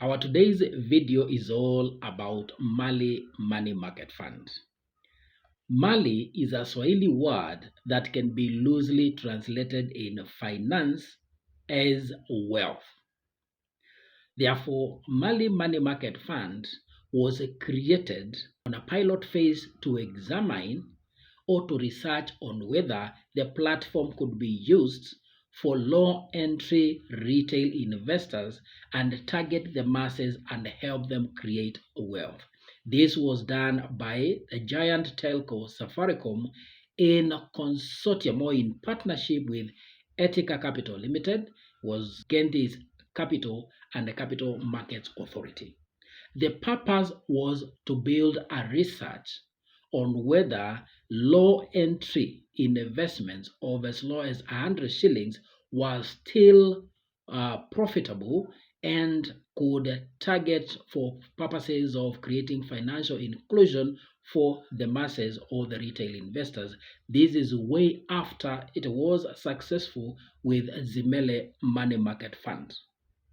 Our today's video is all about Mali Money Market Fund. Mali is a Swahili word that can be loosely translated in finance as wealth. Therefore, Mali Money Market Fund was created on a pilot phase to examine or to research on whether the platform could be used for low entry retail investors and target the masses and help them create wealth. This was done by a giant telco Safaricom in consortium or in partnership with Ethica Capital Limited, was Gentis Capital and the Capital Markets Authority. The purpose was to build a research on whether low entry investments of as low as 100 shillings was still profitable and could target for purposes of creating financial inclusion for the masses or the retail investors. This is way after it was successful with Zimele Money Market Fund.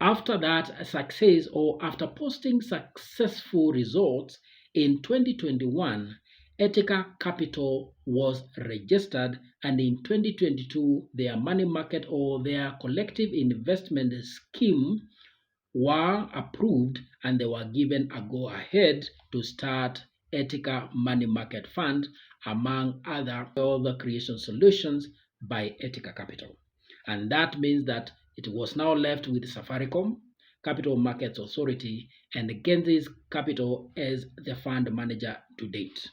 After that success, or after posting successful results in 2021, Ethica Capital was registered, and in 2022 their money market or their collective investment scheme were approved and they were given a go-ahead to start Ethica Money Market Fund, among other creation solutions by Ethica Capital. And that means that it was now left with Safaricom, Capital Markets Authority, and Gentis Capital as the fund manager to date.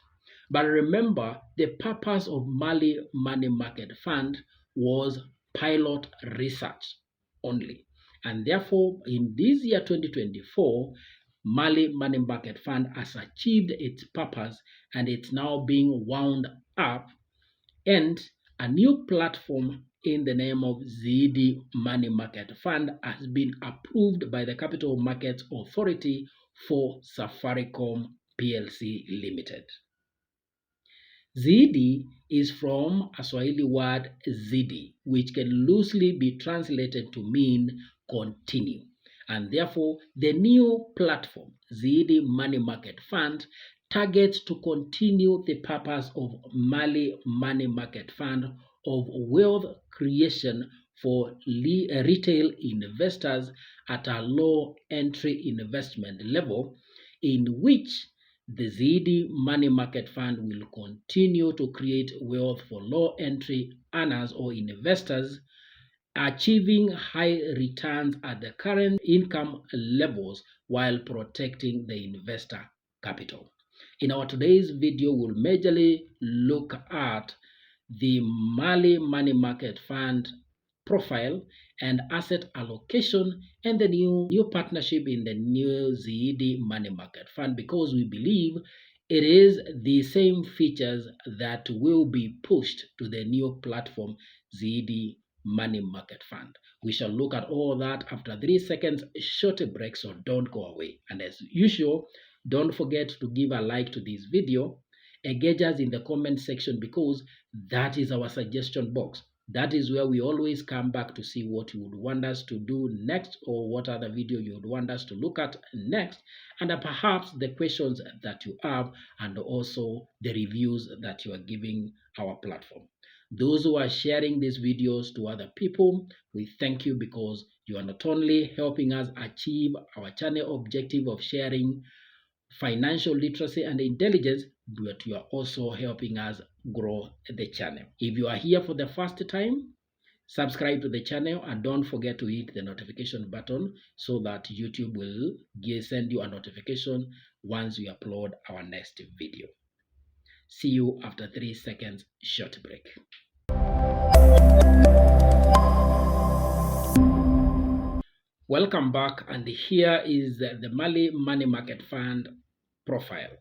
But remember, the purpose of Mali Money Market Fund was pilot research only. And therefore, in this year 2024, Mali Money Market Fund has achieved its purpose and it's now being wound up, and a new platform in the name of ZD Money Market Fund has been approved by the Capital Markets Authority for Safaricom PLC Limited. ZD is from a Swahili word zidi, which can loosely be translated to mean continue. And therefore, the new platform, ZD Money Market Fund, targets to continue the purpose of Mali Money Market Fund of wealth creation for retail investors at a low entry investment level, in which the ZD Money Market Fund will continue to create wealth for low entry earners or investors, achieving high returns at the current income levels while protecting the investor capital. In our today's video, we'll majorly look at the Mali Money Market Fund profile and asset allocation and the new partnership in the new ZD Money Market Fund, because we believe it is the same features that will be pushed to the new platform ZD Money Market Fund. We shall look at all that after 3 seconds short break, so don't go away. And as usual, don't forget to give a like to this video, engage us in the comment section, because that is our suggestion box. That is where we always come back to see what you would want us to do next, or what other video you would want us to look at next, and perhaps the questions that you have, and also the reviews that you are giving our platform. Those who are sharing these videos to other people, we thank you, because you are not only helping us achieve our channel objective of sharing financial literacy and intelligence, but you are also helping us grow the channel. If you are here for the first time, subscribe to the channel and don't forget to hit the notification button so that YouTube will send you a notification once we upload our next video. See you after 3 seconds short break. Welcome back, and here is the Mali Money Market Fund profile.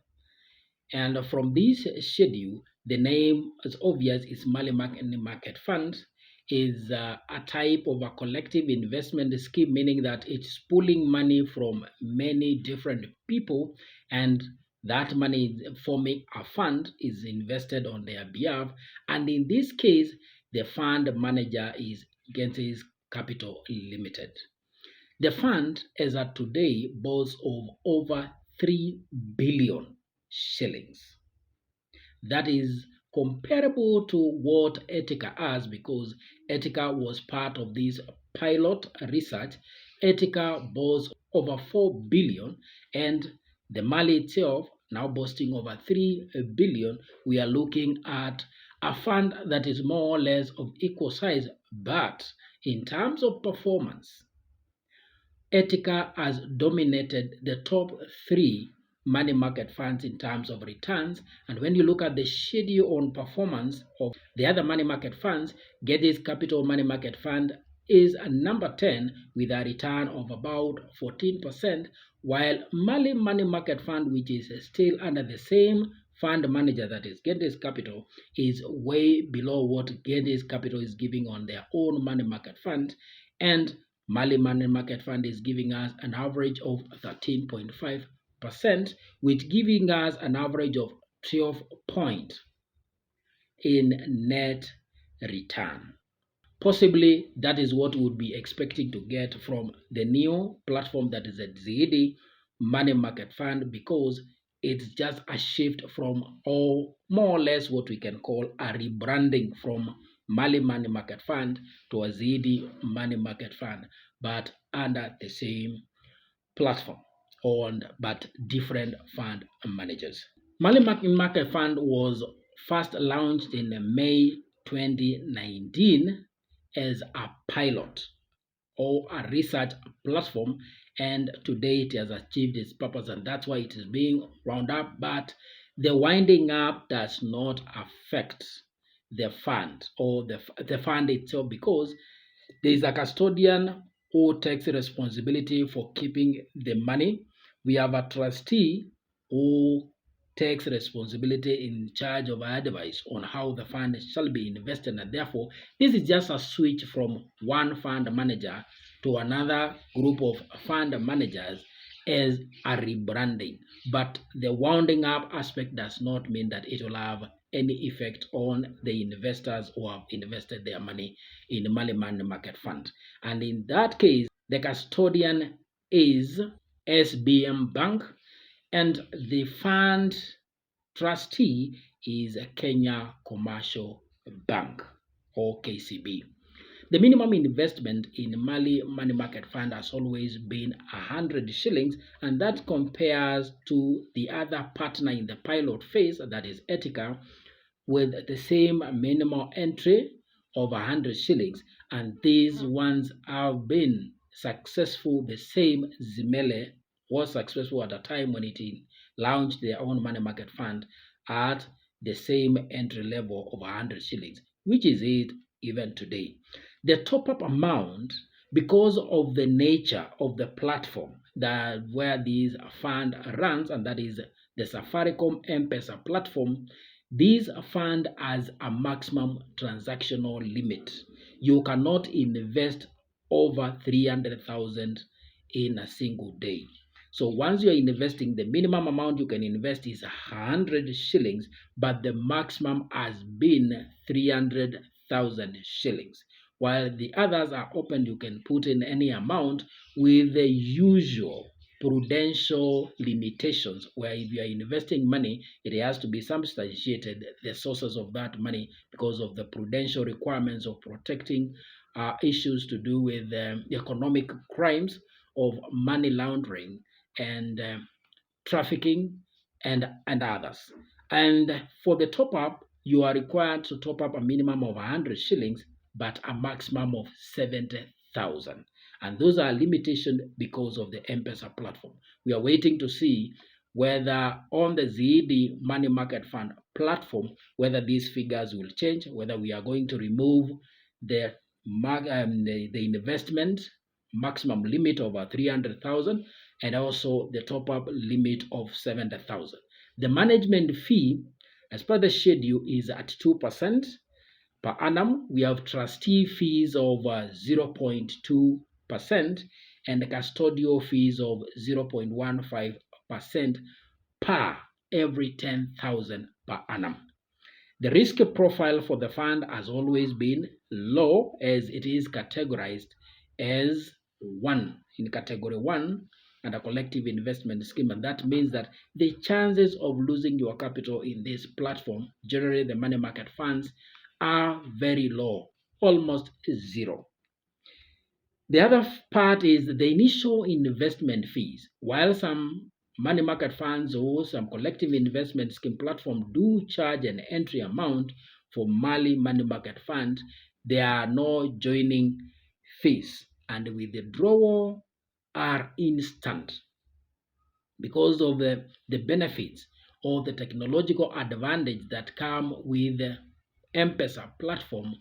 And from this schedule, the name is obvious, is Mali Money Market Fund, is a type of a collective investment scheme, meaning that it's pulling money from many different people, and that money forming a fund is invested on their behalf. And in this case, the fund manager is Gentis Capital Limited. The fund, as at today, boasts of over 3 billion shillings. That is comparable to what Ethica has, because Ethica was part of this pilot research. Ethica boasts over 4 billion, and the Mali itself now boasting over 3 billion. We are looking at a fund that is more or less of equal size, but in terms of performance, Ethica has dominated the top 3 money market funds in terms of returns. And when you look at the schedule on performance of the other money market funds, Geddes Capital Money Market Fund is number 10 with a return of about 14%, while Mali Money Market Fund, which is still under the same fund manager, that is Geddes Capital, is way below what Geddes Capital is giving on their own money market fund, and Mali Money Market Fund is giving us an average of 13.5%, with giving us an average of 12 points in net return. Possibly that is what we would be expecting to get from the new platform, that is a ZD Money Market Fund, because it's just a shift from more or less what we can call a rebranding from Mali Money Market Fund to a ZD Money Market Fund, but under the same platform, but different fund managers. Mali Market Fund was first launched in May 2019 as a pilot or a research platform, and to date it has achieved its purpose, and that's why it is being wound up. But the winding up does not affect the fund or the fund itself, because there is a custodian who takes responsibility for keeping the money. We have a trustee who takes responsibility in charge of advice on how the fund shall be invested, and therefore this is just a switch from one fund manager to another group of fund managers as a rebranding. But the wounding up aspect does not mean that it will have any effect on the investors who have invested their money in the Mali Money Market Fund. And in that case, the custodian is SBM Bank, and the fund trustee is Kenya Commercial Bank, or KCB. The minimum investment in Mali Money Market Fund has always been 100 shillings, and that compares to the other partner in the pilot phase, that is Ethica, with the same minimum entry of 100 shillings. And these ones have been successful. The same Zimele was successful at a time when it launched their own money market fund at the same entry level of 100 shillings, which is it even today. The top-up amount, because of the nature of the platform that where this fund runs, and that is the Safaricom M-Pesa platform, this fund has a maximum transactional limit. You cannot invest over 300,000 in a single day. So once you're investing, the minimum amount you can invest is 100 shillings, but the maximum has been 300,000 shillings. While the others are open, you can put in any amount with the usual prudential limitations, where if you are investing money, it has to be substantiated, the sources of that money, because of the prudential requirements of protecting issues to do with economic crimes of money laundering and trafficking and others. And for the top up, you are required to top up a minimum of 100 shillings, but a maximum of 70,000. And those are limitations because of the M-Pesa platform. We are waiting to see whether on the ZD Money Market Fund platform, whether these figures will change, whether we are going to remove the investment maximum limit of 300,000 and also the top-up limit of 70,000. The management fee, as per the schedule, is at 2% per annum. We have trustee fees of 0.2% and the custodial fees of 0.15% per every 10,000 per annum. The risk profile for the fund has always been low, as it is categorized as 1, in category 1 and a collective investment scheme. And that means that the chances of losing your capital in this platform, generally the money market funds, are very low, almost zero. The other part is the initial investment fees. While some money market funds or some collective investment scheme platform do charge an entry amount for money market fund, there are no joining fees, and withdrawal are instant because of the benefits or the technological advantage that come with the M-Pesa platform.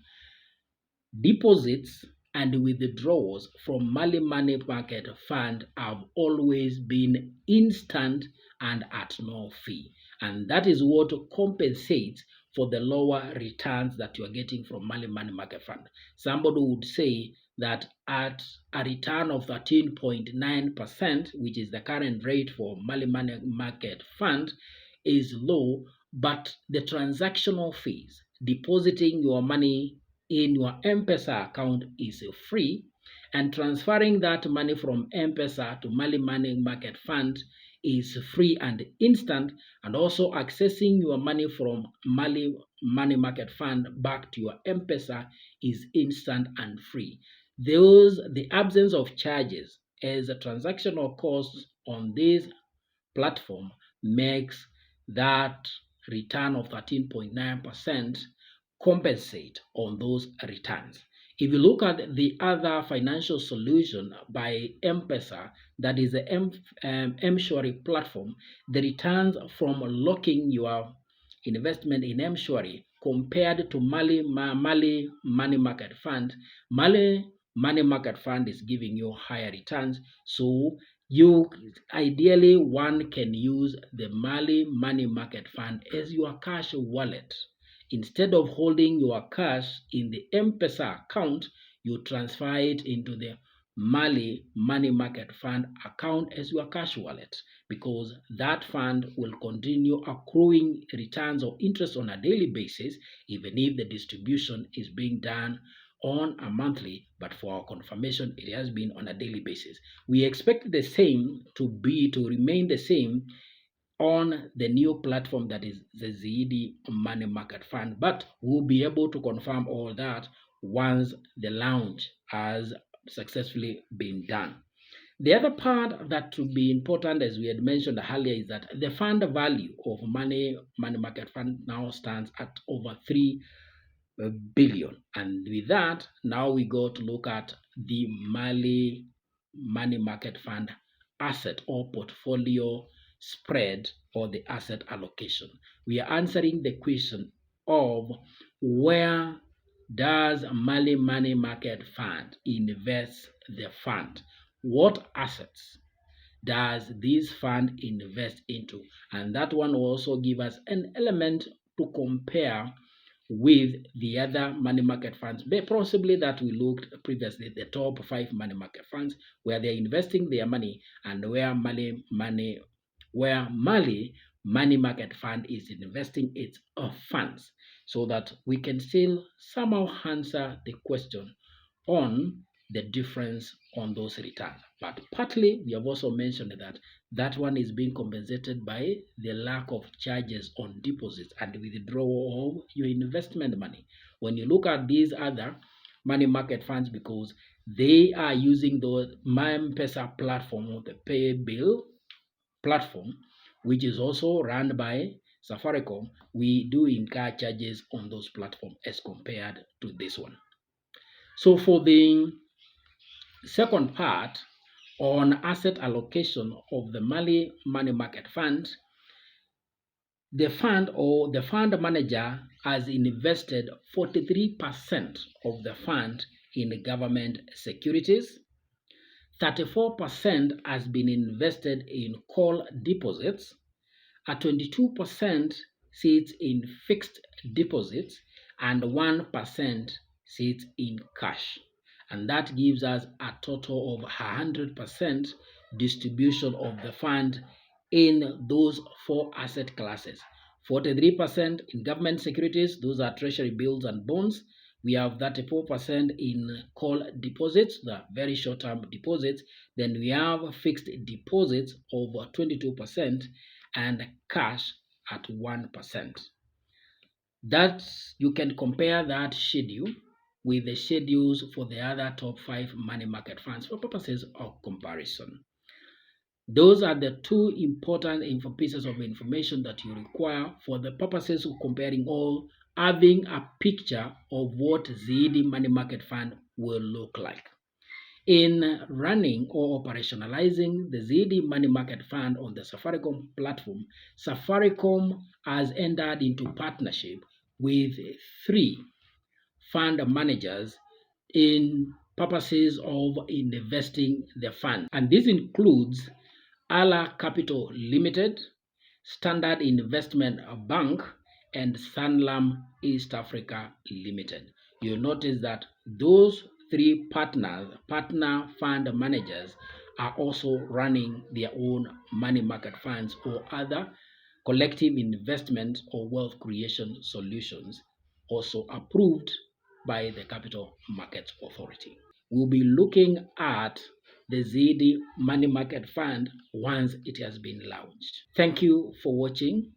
Deposits and withdrawals from money market fund have always been instant and at no fee. And that is what compensates for the lower returns that you are getting from money market fund. Somebody would say that at a return of 13.9%, which is the current rate for money market fund, is low, but the transactional fees, depositing your money in your M-Pesa account is free, and transferring that money from M-Pesa to money market fund is free and instant, and also accessing your money from money market fund back to your M-Pesa is instant and free. The absence of charges as a transactional cost on this platform makes that return of 13.9% compensate on those returns. If you look at the other financial solution by M-Pesa, that is the M-Shwari platform, the returns from locking your investment in M-Shwari compared to Mali Money Market Fund, Mali Money Market Fund is giving you higher returns. So you ideally one can use the Mali Money Market Fund as your cash wallet. Instead of holding your cash in the M-Pesa account, you transfer it into the Mali Money Market Fund account as your cash wallet, because that fund will continue accruing returns or interest on a daily basis, even if the distribution is being done on a monthly, but for our confirmation, it has been on a daily basis. We expect the same to remain the same on the new platform, that is the Zaidi Money Market Fund, but we'll be able to confirm all that once the launch has successfully been done. The other part that will be important, as we had mentioned earlier, is that the fund value of money market fund now stands at over 3 billion. And with that, now we go to look at the Mali money market fund asset or portfolio spread or the asset allocation. We are answering the question of where does Mali money market fund invest the fund? What assets does this fund invest into? And that one will also give us an element to compare with the other money market funds, possibly that we looked previously, the top 5 money market funds, where they're investing their money, and where Mali money market fund is investing its funds, so that we can still somehow answer the question on the difference on those returns. But partly we have also mentioned that one is being compensated by the lack of charges on deposits and withdrawal of your investment money. When you look at these other money market funds, because they are using the M-Pesa platform or the pay bill platform, which is also run by Safaricom, we do incur charges on those platforms as compared to this one. So for the second part on asset allocation of the Mali money market fund, the fund or the fund manager has invested 43% of the fund in government securities, 34% has been invested in call deposits, a 22% sits in fixed deposits, and 1% sits in cash. And that gives us a total of 100% distribution of the fund in those 4 asset classes. 43% in government securities, those are treasury bills and bonds. We have 34% in call deposits, the very short-term deposits. Then we have fixed deposits over 22% and cash at 1%. That you can compare that schedule with the schedules for the other top 5 money market funds for purposes of comparison. Those are the two important pieces of information that you require for the purposes of comparing or having a picture of what Ziidi Money Market Fund will look like. In running or operationalizing the Ziidi Money Market Fund on the Safaricom platform, Safaricom has entered into partnership with 3 fund managers in purposes of investing the fund. And this includes Ala Capital Limited, Standard Investment Bank, and Sanlam East Africa Limited. You'll notice that those 3 partner fund managers are also running their own money market funds or other collective investment or wealth creation solutions, also approved by the Capital Markets Authority. We'll be looking at the Ziidi Money Market Fund once it has been launched. Thank you for watching.